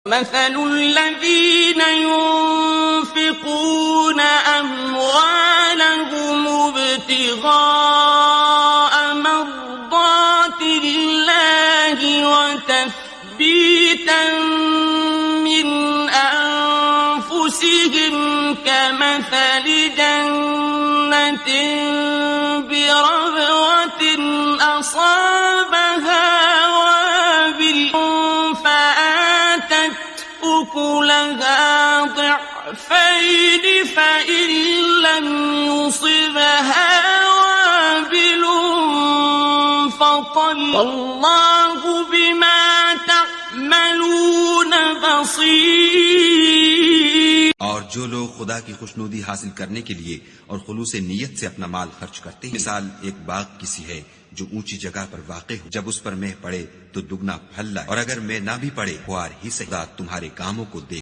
مثل الذين ينفقون أموالهم ابتغاء مرضات الله وتثبيتا من أنفسهم كمثل جنة بربوة أصابها وابل فآتت أكلها ضعفين فإن لم يصبها وابل فطل والله بما تعملون بصير. اور جو لوگ خدا کی خوشنودی حاصل کرنے کے لیے اور خلوص نیت سے اپنا مال خرچ کرتے ہیں، مثال ایک باغ کسی ہے جو اونچی جگہ پر واقع ہو، جب اس پر مہ پڑے تو دگنا پھل لائے، اور اگر مہ نہ بھی پڑے خوار ہی سے، خدا تمہارے کاموں کو دیکھ